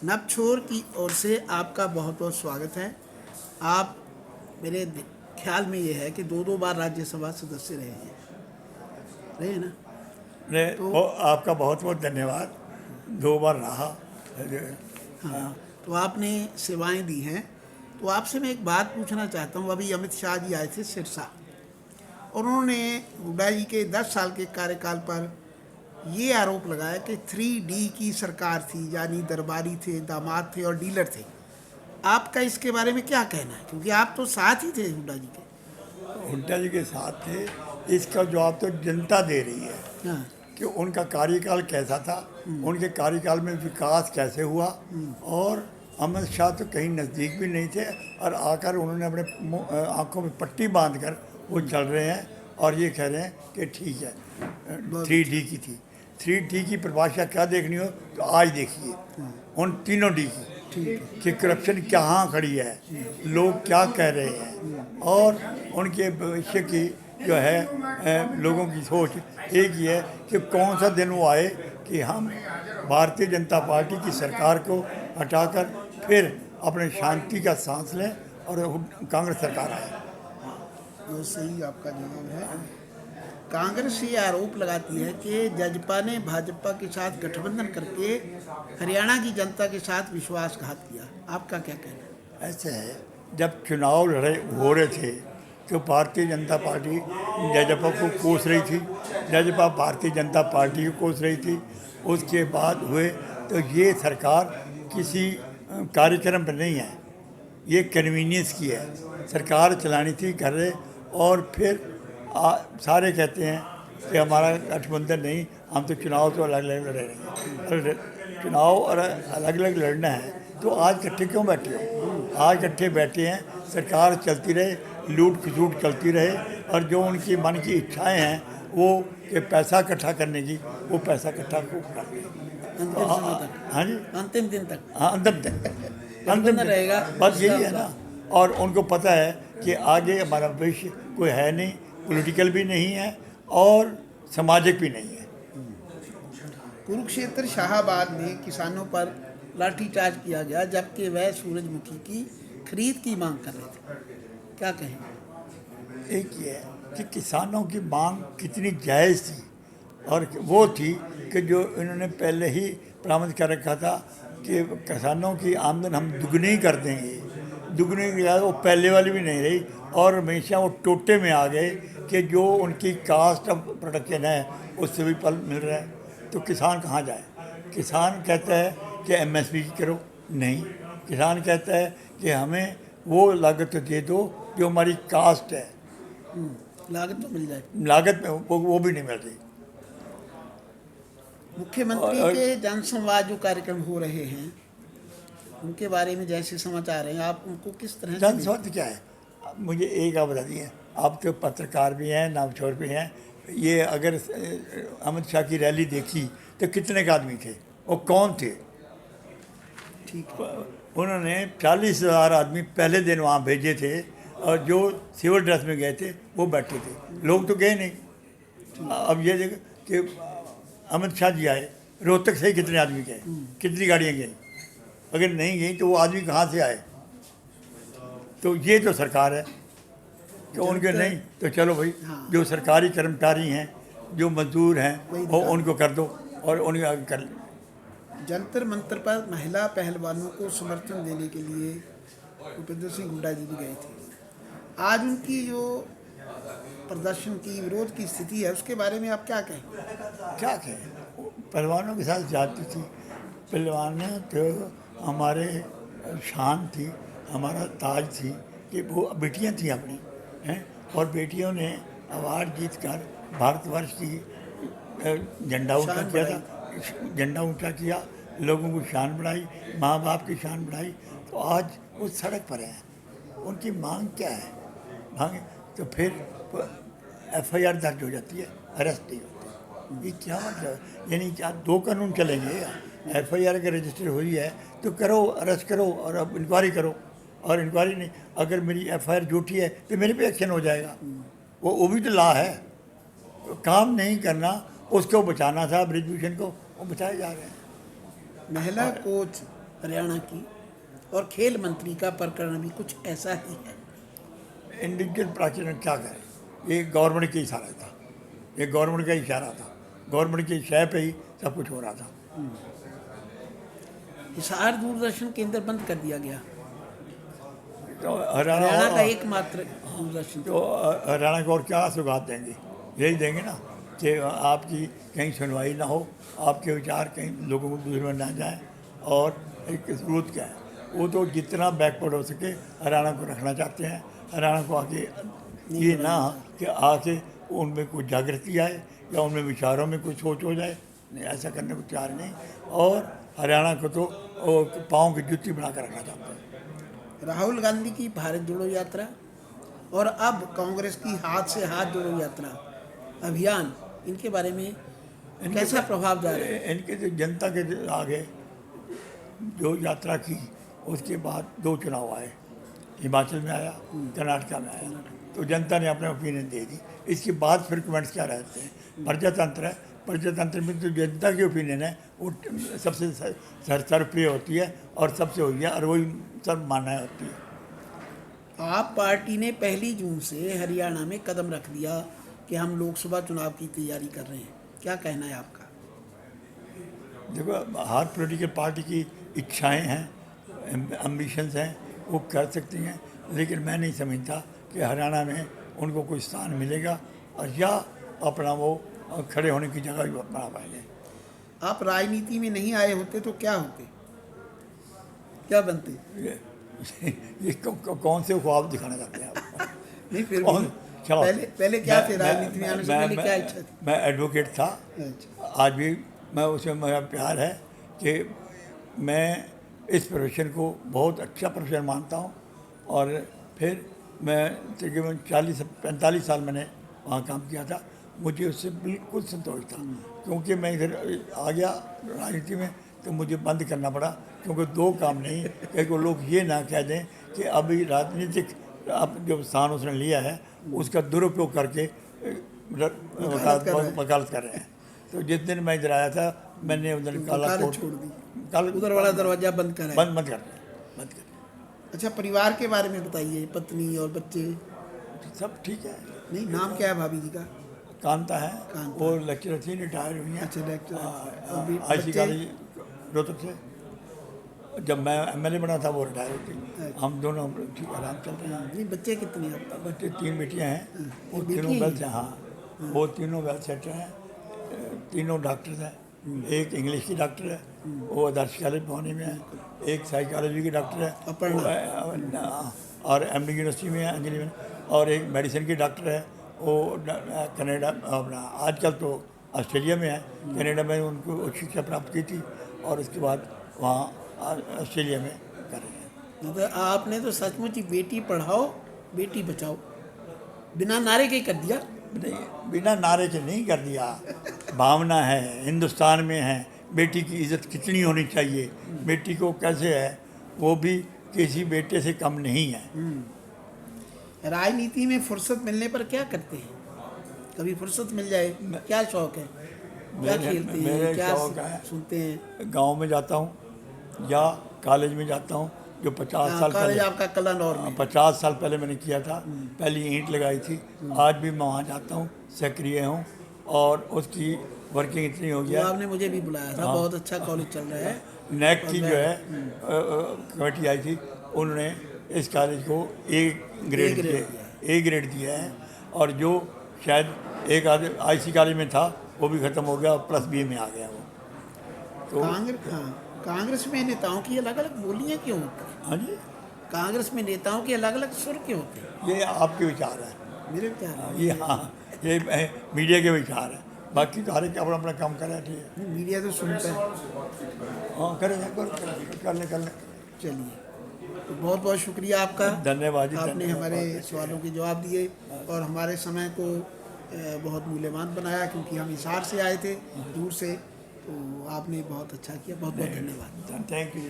नवछोर की ओर से आपका बहुत बहुत स्वागत है। आप मेरे ख्याल में ये है कि दो दो बार राज्यसभा सदस्य रहे हैं ना। ने तो आपका बहुत बहुत धन्यवाद। 2 बार रहा। हाँ, तो आपने सेवाएं दी हैं। तो आपसे मैं एक बात पूछना चाहता हूँ। अभी अमित शाह जी आए थे सिरसा और उन्होंने हुड्डा जी के 10 साल के कार्यकाल पर ये आरोप लगाया कि 3D की सरकार थी, यानी दरबारी थे, दामाद थे और डीलर थे। आपका इसके बारे में क्या कहना है, क्योंकि आप तो साथ ही थे हुड्डा जी के। हुड्डा जी के साथ थे। इसका जवाब तो जनता दे रही है हाँ। कि उनका कार्यकाल कैसा था, उनके कार्यकाल में विकास कैसे हुआ। और अमित शाह तो कहीं नज़दीक भी नहीं थे और आकर उन्होंने अपने आंखों में पट्टी बांधकर वो चल रहे हैं और ये कह रहे हैं कि ठीक है। बहुत 3D की थी। 3D की परिभाषा क्या देखनी हो तो आज देखिए उन तीनों डी की ठीक कि करप्शन कहाँ खड़ी है, लोग क्या कह रहे हैं और उनके भविष्य की जो है लोगों की सोच एक ही है कि कौन सा दिन वो आए कि हम भारतीय जनता पार्टी की सरकार को हटाकर फिर अपने शांति का सांस लें और कांग्रेस सरकार आए। वो सही आपका जवाब है। कांग्रेस ये आरोप लगाती है कि जजपा ने भाजपा के साथ गठबंधन करके हरियाणा की जनता के साथ विश्वासघात किया। आपका क्या कहना है? ऐसे है, जब चुनाव लड़े हो रहे थे तो भारतीय जनता पार्टी जजपा को कोस रही थी, जजपा भारतीय जनता पार्टी को कोस रही थी। उसके बाद हुए तो ये सरकार किसी कार्यक्रम पर नहीं है, ये कन्वीनियंस की है। सरकार चलानी थी कर रहे और फिर सारे कहते हैं कि हमारा गठबंधन नहीं, हम तो चुनाव तो अलग अलग लड़े रहेंगे। चुनाव और अलग अलग लड़ना है तो आज इकट्ठे क्यों बैठे हो? आज इकट्ठे बैठे हैं, सरकार चलती रहे, लूट खसूट चलती रहे और जो उनकी मन की इच्छाएं हैं वो कि पैसा इकट्ठा करने की, वो पैसा इकट्ठा खूब कर लें। अंतिम समय तक, हाँ जी, अंतिम दिन तक हाँ अंतिम दिन, अंतिम दिन रहेगा। बस यही है ना। और उनको पता है कि आगे हमारा भविष्य कोई है नहीं, पॉलिटिकल भी नहीं है और सामाजिक भी नहीं है। कुरुक्षेत्र शाहाबाद में किसानों पर लाठीचार्ज किया गया जबकि वह सूरजमुखी की खरीद की मांग कर रहे थे। क्या कहें? एक ये है कि किसानों की मांग कितनी जायज़ थी और वो थी कि जो इन्होंने पहले ही बरामद कर रखा था कि किसानों की आमदन हम दुगनी कर देंगे। दुगनी की वो पहले वाली भी नहीं रही और हमेशा वो टोटे में आ गए कि जो उनकी कास्ट ऑफ प्रोडक्शन है उससे भी फल मिल रहा है। तो किसान कहाँ जाए? किसान कहता है कि MSP करो, नहीं। किसान कहता है कि हमें वो लागत दे दो जो हमारी कास्ट है। लागत तो मिल जाए। लागत में वो भी नहीं मिल रही। मुख्यमंत्री के जनसंवाद जो कार्यक्रम हो रहे हैं उनके बारे में जैसे समाचार हैं, आप उनको किस तरह से जनस्वार्थ क्या है? मुझे एक आप बता दिए, आप तो पत्रकार भी हैं, नवछोर भी हैं। ये अगर अमित शाह की रैली देखी तो कितने का आदमी थे, वो कौन थे? ठीक उन्होंने 40,000 आदमी पहले दिन वहाँ भेजे थे और जो सिविल ड्रेस में गए थे वो बैठे थे, लोग तो गए नहीं। अब ये देख कि अमित शाह जी आए, रोहतक से ही कितने आदमी गए, कितनी गाड़ियाँ गई? अगर नहीं गई तो वो आदमी कहाँ से आए? तो ये तो सरकार है कि उनके नहीं तो चलो भाई, जो सरकारी कर्मचारी हैं, जो मजदूर हैं, वो उनको कर दो और उन्हें आगे कर ले। जंतर मंतर पर महिला पहलवानों को समर्थन देने के लिए भूपेंद्र सिंह हुड्डा जी भी गए थे। आज उनकी जो प्रदर्शन की विरोध की स्थिति है उसके बारे में आप क्या कहें? क्या कहें, पहलवानों के साथ जाती थी। पहलवान तो हमारे शान थी, हमारा ताज थी कि वो बेटियां थी अपनी हैं और बेटियों ने अवार्ड जीत कर भारतवर्ष की झंडा ऊंचा किया था, झंडा ऊंचा किया, लोगों को शान बढ़ाई, माँ बाप की शान बढ़ाई। तो आज वो सड़क पर हैं, उनकी मांग क्या है? मांग तो फिर FIR दर्ज हो जाती है, अरेस्ट नहीं होती। ये क्या मतलब है? यानी क्या दो कानून चलेंगे? FIR अगर रजिस्टर हुई है तो करो, अरेस्ट करो और अब इंक्वायरी करो, और इंक्वायरी नहीं, अगर मेरी FIR झूठी है तो मेरे पे एक्शन हो जाएगा। वो भी तो ला है। तो काम नहीं करना, उसको बचाना था, ब्रिजभूषण को, वो बचाए जा रहे हैं। महिला कोच हरियाणा की, और खेल मंत्री का प्रकरण भी कुछ ऐसा ही है। इंडिविजुअल प्राचीन क्या करें, ये गवर्नमेंट का इशारा था, ये गवर्नमेंट का इशारा था, गवर्नमेंट की शय पे ही सब कुछ हो रहा था। हिसार दूरदर्शन केंद्र बंद कर दिया गया, तो हरियाणा का एकमात्र दूरदर्शन। तो हरियाणा को और क्या सुगात देंगे, यही देंगे ना कि आपकी कहीं सुनवाई ना हो, आपके विचार कहीं लोगों को दूर में ना जाए, और एक जरूरत क्या है, वो तो जितना बैकवर्ड हो सके हरियाणा को रखना चाहते हैं। हरियाणा को आगे ये ना कि आके उनमें कुछ जागृति आए या उनमें विचारों में कुछ सोच हो जाए, नहीं, ऐसा करने को तैयार नहीं। और हरियाणा को तो पाँव की जुत्ती बना कर रखना चाहते हैं। राहुल गांधी की भारत जोड़ो यात्रा और अब कांग्रेस की हाथ से हाथ जोड़ो यात्रा अभियान, इनके बारे में कैसा प्रभाव डाल रहा है? इनके जो जनता के आगे जो यात्रा की, उसके बाद 2 चुनाव आए, हिमाचल में आया, कर्नाटका में आया, तो जनता ने अपने ओपिनियन दे दी। इसके बाद फिर कमेंट्स क्या रहते हैं? प्रजातंत्र है, प्रजातंत्र में जो जनता की ओपिनियन है वो सबसे सर्वप्रिय होती है और सबसे होती है, और वही सब मान्य होती है। आप पार्टी ने 1 जून से हरियाणा में कदम रख दिया कि हम लोकसभा चुनाव की तैयारी कर रहे हैं, क्या कहना है आपका? देखो, हर पॉलिटिकल पार्टी की इच्छाएं हैं, एम्बिशंस हैं, वो कर सकती हैं, लेकिन मैं नहीं समझता कि हरियाणा में उनको कोई स्थान मिलेगा और या अपना वो खड़े होने की जगह भी बना पाएंगे। आप राजनीति में नहीं आए होते तो क्या होते, क्या बनते? ये कौन से ख्वाब दिखाना चाहते हैं आप? नहीं, फिर कौन? भी चलो, पहले क्या थे, राजनीति में आने से पहले क्या इच्छा थी? मैं एडवोकेट था, अच्छा, आज भी मैं उसमें मेरा प्यार है कि मैं इस प्रोफेशन को बहुत अच्छा प्रोफेशन मानता हूँ। और फिर मैं तकरीबन 40-45 साल मैंने वहाँ काम किया था, मुझे उससे बिल्कुल संतोष था। क्योंकि मैं इधर आ गया राजनीति में तो मुझे बंद करना पड़ा, क्योंकि 2 काम नहीं, कई को लोग ये ना कह दें कि अभी राजनीतिक अब जो स्थान उसने लिया है उसका दुरुपयोग करके वकालत कर रहे हैं। तो जिस दिन मैं इधर आया था मैंने उधर काला वकालत कोट छोड़ दी, काला उधर वाला दरवाजा बंद कराया। बंद कर दिया, बंद कर दिया। अच्छा, परिवार के बारे में बताइए, पत्नी और बच्चे? सब ठीक है। नहीं, नाम क्या है भाभी जी का? कांता है, कांता। वो लेक्चरर थी, रिटायर हुई हैं। अच्छा, लेक्चरर। IC बच्चे? कॉलेज रोहतक से। जब मैं MLA बना था वो रिटायर होती, हम दोनों ठीक आराम चल रहे हैं। नहीं, बच्चे कितने हैं आपका? बच्चे 3 बेटियां हैं, वो एक बेटी तीनों है? वेल से, हाँ, वो तीनों वेल सेटर हैं, तीनों डॉक्टर हैं। एक इंग्लिश की डॉक्टर है, वो आदर्श कॉलेज भवानी में है। एक साइकोलॉजी की डॉक्टर है, अपर्णा। और MD यूनिवर्सिटी में है, अंजलि में। और एक मेडिसिन की डॉक्टर है, वो कनाडा, अपना आजकल तो ऑस्ट्रेलिया में है, कनाडा में उनको शिक्षा प्राप्त की थी और उसके बाद वहाँ ऑस्ट्रेलिया में कर रहे हैं। मतलब आपने तो सचमुच ही बेटी पढ़ाओ बेटी बचाओ बिना नारे के कर दिया। नहीं, बिना नारे के नहीं कर दिया, भावना है, हिंदुस्तान में है, बेटी की इज्जत कितनी होनी चाहिए, बेटी को कैसे है, वो भी किसी बेटे से कम नहीं है। राजनीति में फुर्सत मिलने पर क्या करते हैं? कभी फुर्सत मिल जाए, क्या शौक है, क्या खेलते हैं, मेरे क्या शौक है, सुनते हैं? गांव में जाता हूँ या कॉलेज में जाता हूँ, जो 50 साल कॉलेज पहले, आपका कलानौर में? 50 साल पहले मैंने किया था, पहली ईंट लगाई थी। आज भी मैं वहाँ जाता हूँ, सक्रिय हूँ, और उसकी वर्किंग इतनी हो तो गया। आपने मुझे भी बुलाया था, बहुत अच्छा कॉलेज चल रहा है। नेक की जो है कमेटी आई थी, उन्होंने इस कॉलेज को A ग्रेड दिया है, और जो शायद एक आधे IC कॉलेज में था वो भी ख़त्म हो गया, +B में आ गया वो। तो कांग्रेस में नेताओं की अलग अलग बोलियां क्यों होती हैं? हाँ जी, कांग्रेस में नेताओं के अलग अलग सुर क्यों होते हैं? ये आपके विचार है, मेरे विचार में। ये, हाँ, ये मीडिया के विचार है, बाकी तो हर एक अपना अपना काम कर रहा है। ठीक है, मीडिया तो सुनता है। हाँ, कर ले। चलिए, तो बहुत बहुत शुक्रिया आपका, धन्यवाद जी, आपने धन्यवाद। हमारे सवालों के जवाब दिए और हमारे समय को बहुत मूल्यवान बनाया, क्योंकि हम हिसार से आए थे दूर से, तो आपने बहुत अच्छा किया, बहुत बहुत धन्यवाद। Thank you.